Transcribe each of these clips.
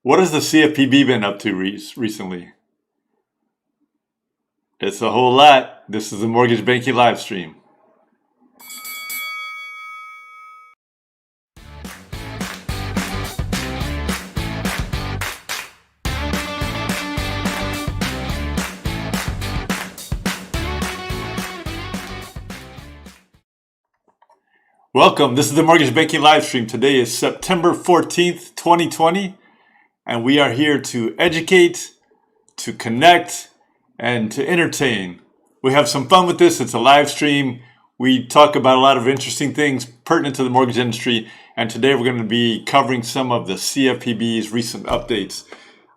What has the CFPB been up to recently? It's a whole lot. This is the Mortgage Banking live stream. Welcome. This is the Mortgage Banking live stream. Today is September 14th, 2020, and we are here to educate, to connect, and to entertain. We have some fun with this. It's a live stream. We talk about a lot of interesting things pertinent to the mortgage industry, and today we're going to be covering some of the CFPB's recent updates.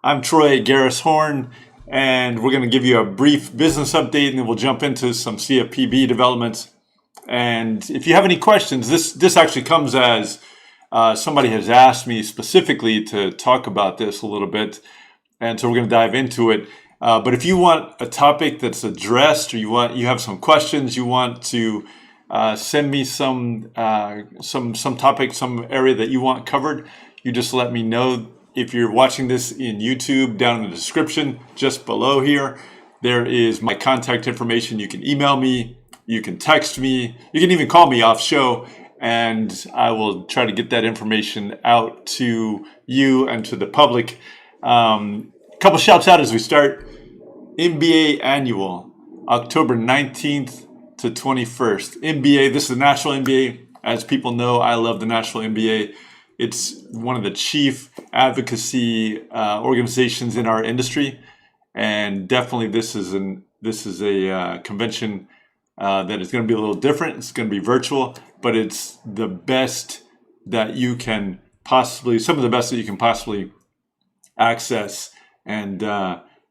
I'm Troy Garris-Horn, and we're going to give you a brief business update, and then we'll jump into some CFPB developments. And if you have any questions, this actually comes as somebody has asked me specifically to talk about this a little bit, and so we're going to dive into it. But if you want a topic that's addressed, or you have some questions, you want to send me some topic, some area that you want covered, you just let me know. If you're watching this in YouTube, down in the description, just below here, there is my contact information. You can email me. You can text me. You can even call me off show, and I will try to get that information out to you and to the public. Couple shouts out as we start. MBA Annual, October 19th to 21st. MBA, this is the National MBA. As people know, I love the National MBA. It's one of the chief advocacy organizations in our industry, and definitely this is a convention that is going to be a little different. It's going to be virtual, but it's the best that you can possibly, some of the best that you can possibly access, and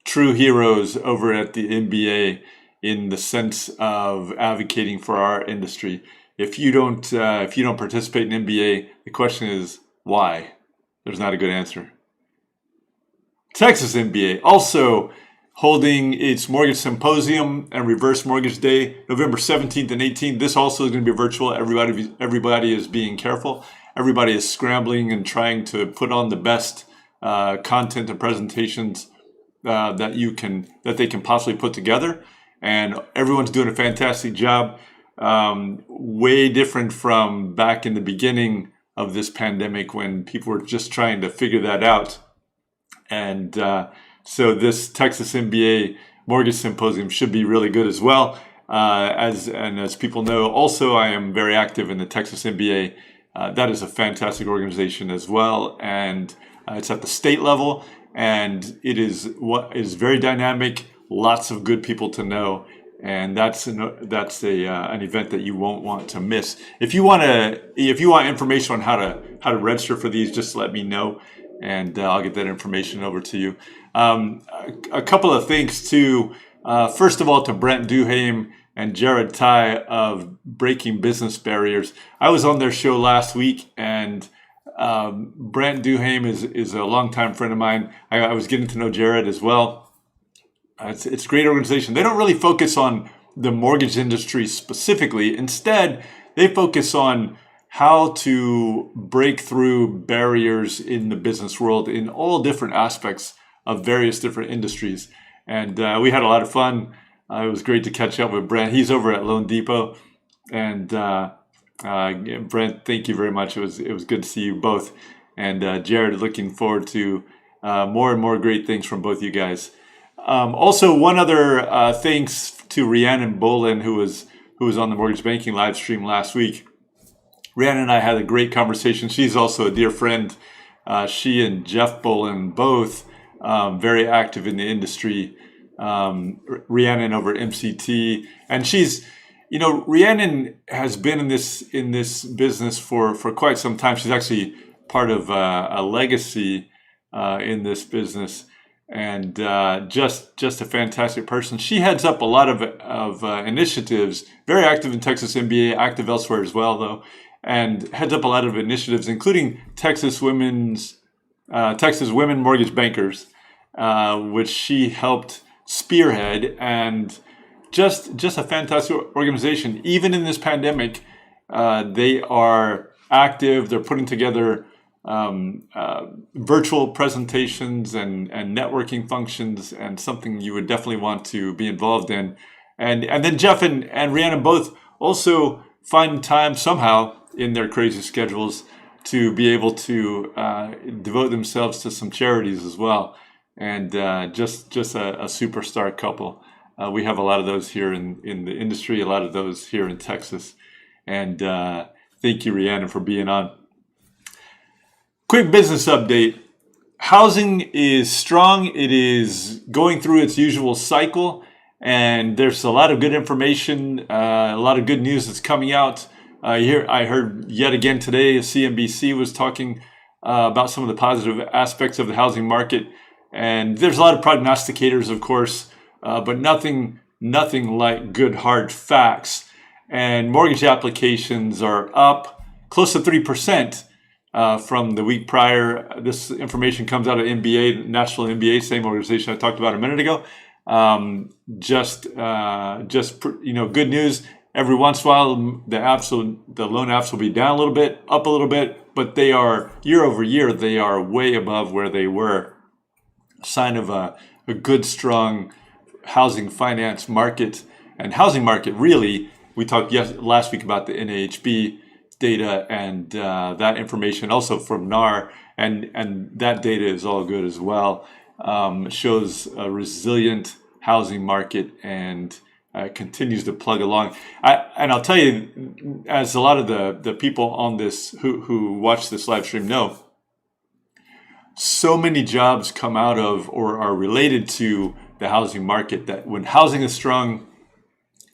true heroes over at the MBA in the sense of advocating for our industry. If you don't participate in MBA, the question is why? There's not a good answer. Texas MBA also holding its Mortgage Symposium and Reverse Mortgage Day, November 17th and 18th. This also is going to be virtual. Everybody is being careful. Everybody is scrambling and trying to put on the best content and presentations that they can possibly put together. And everyone's doing a fantastic job. Way different from back in the beginning of this pandemic when people were just trying to figure that out. And so this Texas MBA Mortgage Symposium should be really good as well. As people know, also I am very active in the Texas MBA. That is a fantastic organization as well, and it's at the state level, and it is very dynamic. Lots of good people to know, and that's an event that you won't want to miss. If you want information on how to register for these, just let me know, and I'll get that information over to you. A couple of things too. First of all, to Brent Duham and Jared Ty of Breaking Business Barriers. I was on their show last week, and Brent Duham is a longtime friend of mine. I was getting to know Jared as well. It's a great organization. They don't really focus on the mortgage industry specifically. Instead, they focus on how to break through barriers in the business world in all different aspects of various different industries. And we had a lot of fun. It was great to catch up with Brent. He's over at Loan Depot. And Brent, thank you very much. It was good to see you both. And Jared, looking forward to more and more great things from both you guys. Also, one other thanks to Rhiannon Bolin, who was on the Mortgage Banking live stream last week. Rhiannon and I had a great conversation. She's also a dear friend. She and Jeff Bolin both very active in the industry. Rhiannon over at MCT, and Rhiannon has been in this business for quite some time. She's actually part of a legacy in this business, and just a fantastic person. She heads up a lot of initiatives. Very active in Texas MBA, active elsewhere as well though, and heads up a lot of initiatives, including Texas Women Mortgage Bankers, which she helped spearhead, and just a fantastic organization. Even in this pandemic, they are active. They're putting together virtual presentations and networking functions, and something you would definitely want to be involved in. And then Jeff and Rhiannon both also find time somehow in their crazy schedules to be able to devote themselves to some charities as well. And just a superstar couple. We have a lot of those here in the industry, a lot of those here in Texas. And thank you, Rhiannon, for being on. Quick business update. Housing is strong. It is going through its usual cycle. And there's a lot of good information, a lot of good news that's coming out. I heard yet again today, CNBC was talking about some of the positive aspects of the housing market. And there's a lot of prognosticators, of course, but nothing like good hard facts. And mortgage applications are up close to 3% from the week prior. This information comes out of NBA, National MBA, same organization I talked about a minute ago. Just good news. Every once in a while, the loan apps will be down a little bit, up a little bit, but they are year over year, they are way above where they were. Sign of a good, strong housing finance market. And housing market, really, we talked last week about the NAHB data and that information also from NAR, and that data is all good as well. Shows a resilient housing market and continues to plug along. I'll tell you, as a lot of the people on this who watch this live stream know, so many jobs come out of or are related to the housing market that when housing is strong,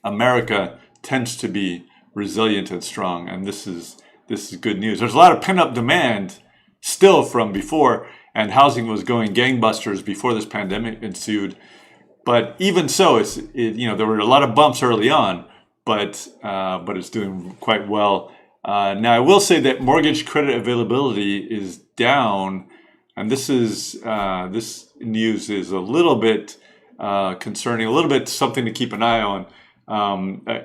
America tends to be resilient and strong. And this is good news. There's a lot of pent-up demand still from before, and housing was going gangbusters before this pandemic ensued. But even so, there were a lot of bumps early on, but it's doing quite well. Now, I will say that mortgage credit availability is down, and this news is a little bit concerning, a little bit something to keep an eye on.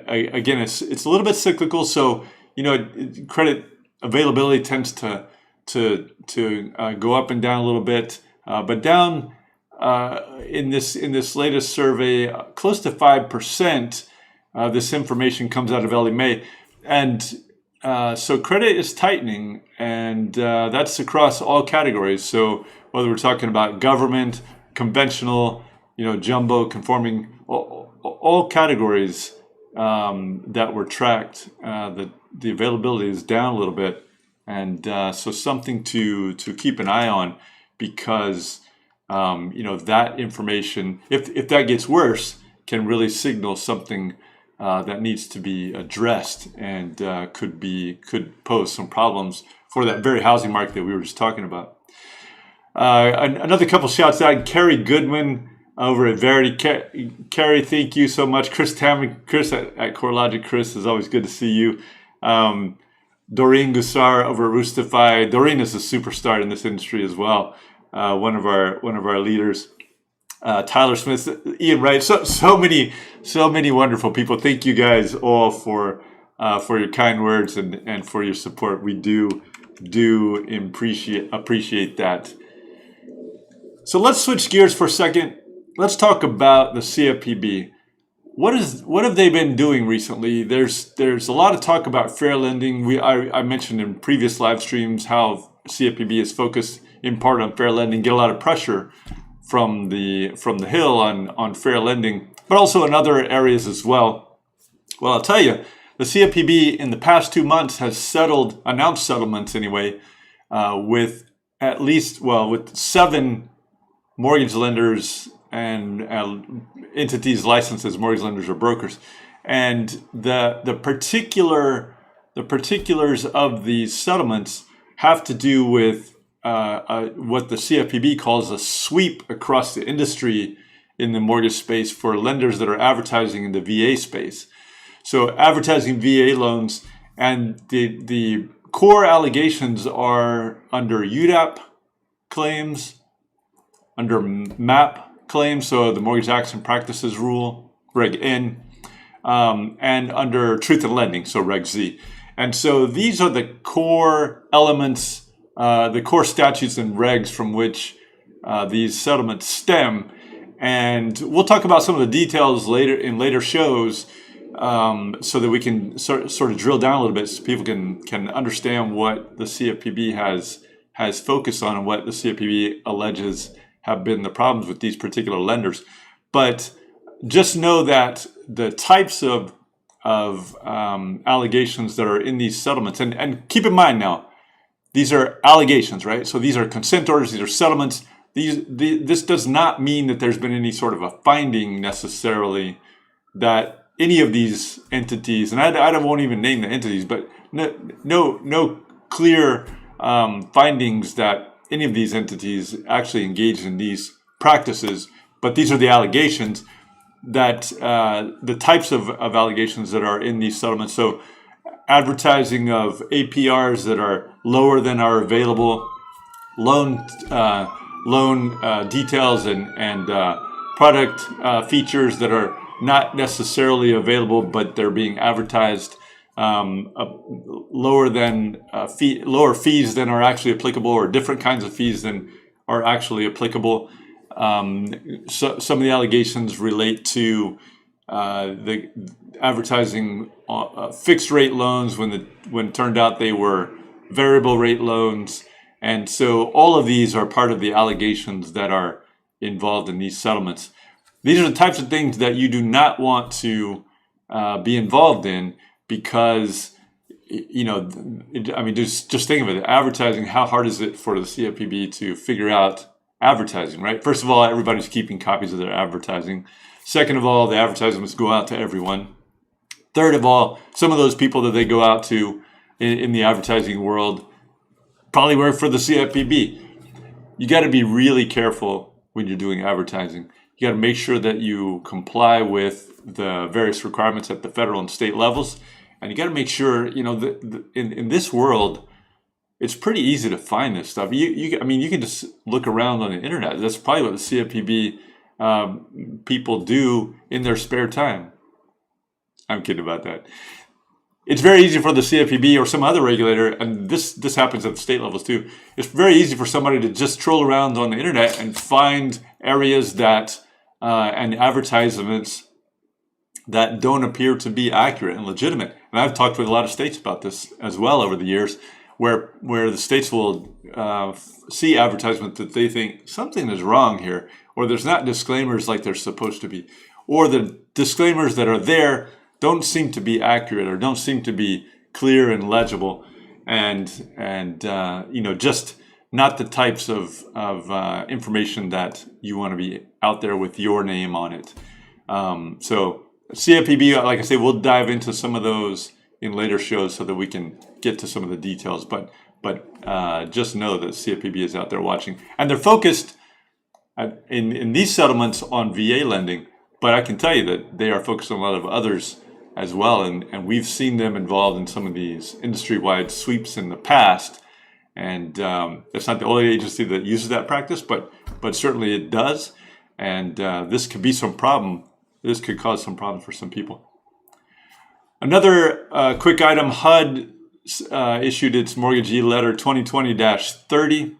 Again, it's a little bit cyclical, so credit availability tends to go up and down a little bit, but down. In this latest survey, close to 5%. This information comes out of Ellie Mae, and so credit is tightening, and that's across all categories. So whether we're talking about government, conventional, jumbo, conforming, all categories that were tracked, the availability is down a little bit, and so something to keep an eye on, because that information, if that gets worse, can really signal something that needs to be addressed and could pose some problems for that very housing market that we were just talking about. Another couple shouts out. Carrie Goodwin over at Verity. Carrie, thank you so much. Chris Tam, Chris at CoreLogic. Chris, is always good to see you. Doreen Gussar over at Roostify. Doreen is a superstar in this industry as well. One of our leaders, Tyler Smith, Ian Wright, so many wonderful people. Thank you guys all for your kind words and for your support. We do appreciate that. So let's switch gears for a second. Let's talk about the CFPB. What have they been doing recently? There's a lot of talk about fair lending. I mentioned in previous live streams how CFPB is focused in part on fair lending, get a lot of pressure from the Hill on fair lending, but also in other areas as well. Well, I'll tell you, the CFPB in the past 2 months has announced settlements anyway, with with 7 mortgage lenders and entities licensed as mortgage lenders or brokers, and the particulars of these settlements have to do with what the CFPB calls a sweep across the industry in the mortgage space for lenders that are advertising in the VA space. So advertising VA loans, and the core allegations are under UDAP claims, under MAP claims, so the Mortgage Acts and Practices Rule, Reg N, and under Truth in Lending, so Reg Z. And so these are the core elements the core statutes and regs from which these settlements stem. And we'll talk about some of the details later in later shows, so that we can sort of drill down a little bit so people can understand what the CFPB has focused on and what the CFPB alleges have been the problems with these particular lenders. But just know that the types of allegations that are in these settlements, and keep in mind now, these are allegations, right? So these are consent orders, these are settlements. This does not mean that there's been any sort of a finding necessarily that any of these entities, and I won't even name the entities, but no clear findings that any of these entities actually engaged in these practices. But these are the allegations that the types of allegations that are in these settlements. So advertising of APRs that are lower than our available loan details and product features that are not necessarily available, but they're being advertised lower fees than are actually applicable, or different kinds of fees than are actually applicable. So some of the allegations relate to the advertising fixed rate loans when it turned out they were variable rate loans. And so all of these are part of the allegations that are involved in these settlements. These are the types of things that you do not want to be involved in, because, just think of it. Advertising, how hard is it for the CFPB to figure out advertising, right? First of all, everybody's keeping copies of their advertising. Second of all, the advertisements go out to everyone. Third of all, some of those people that they go out to in the advertising world probably work for the CFPB. You got to be really careful when you're doing advertising. You got to make sure that you comply with the various requirements at the federal and state levels. And you got to make sure, in this world, it's pretty easy to find this stuff. You can just look around on the internet. That's probably what the CFPB people do in their spare time. I'm kidding about that. It's very easy for the CFPB or some other regulator, and this happens at the state levels too. It's very easy for somebody to just troll around on the internet and find areas that and advertisements that don't appear to be accurate and legitimate. And I've talked with a lot of states about this as well over the years, where the states will see advertisements that they think something is wrong here, or there's not disclaimers like they're supposed to be, or the disclaimers that are there don't seem to be accurate or don't seem to be clear and legible, and just not the types of information that you want to be out there with your name on it. So CFPB, like I say, we'll dive into some of those in later shows so that we can get to some of the details. But just know that CFPB is out there watching, and they're focused in these settlements on VA lending. But I can tell you that they are focused on a lot of others as well, and we've seen them involved in some of these industry-wide sweeps in the past. And it's not the only agency that uses that practice, but certainly it does. And this could be some problem. This could cause some problems for some people. Another quick item: HUD issued its Mortgagee Letter 2020-30.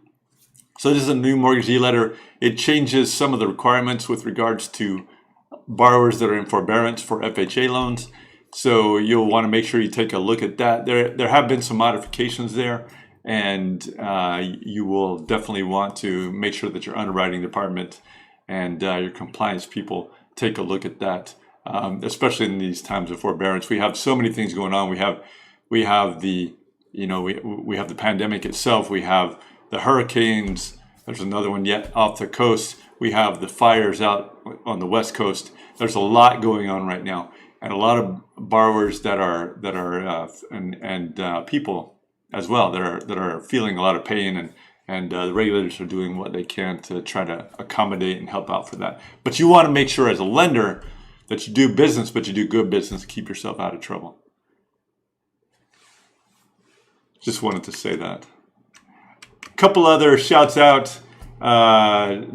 So this is a new Mortgagee Letter. It changes some of the requirements with regards to borrowers that are in forbearance for FHA loans. So you'll want to make sure you take a look at that. There have been some modifications there, and you will definitely want to make sure that your underwriting department and your compliance people take a look at that, especially in these times of forbearance. We have so many things going on. We have the pandemic itself. We have the hurricanes. There's another one yet off the coast. We have the fires out on the West Coast. There's a lot going on right now, and a lot of borrowers that are people as well that are feeling a lot of pain, and the regulators are doing what they can to try to accommodate and help out for that. But you want to make sure as a lender that you do business, but you do good business, keep yourself out of trouble. Just wanted to say that. A couple other shouts out.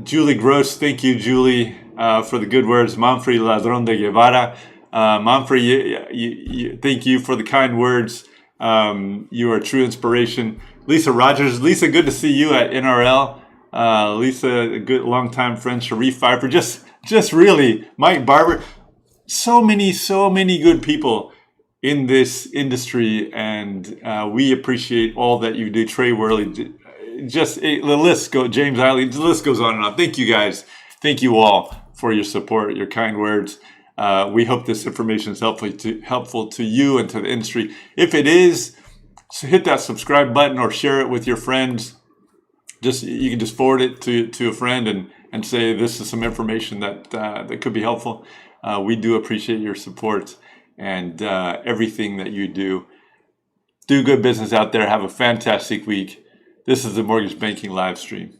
Julie Gross, thank you, Julie, for the good words. Manfred Ladron de Guevara. Manfred, thank you for the kind words. You are a true inspiration. Lisa Rogers. Lisa, good to see you at NRL. Lisa, a good longtime friend. Sharif Pfeiffer. Just really, Mike Barber. So many good people in this industry, and we appreciate all that you do. Trey Worley, the list goes. James Eiley, the list goes on and on. Thank you guys. Thank you all for your support, your kind words. We hope this information is helpful to you and to the industry. If it is, so hit that subscribe button or share it with your friends. You can just forward it to a friend and say this is some information that could be helpful. We do appreciate your support and everything that you do. Do good business out there. Have a fantastic week. This is the Mortgage Banking live stream.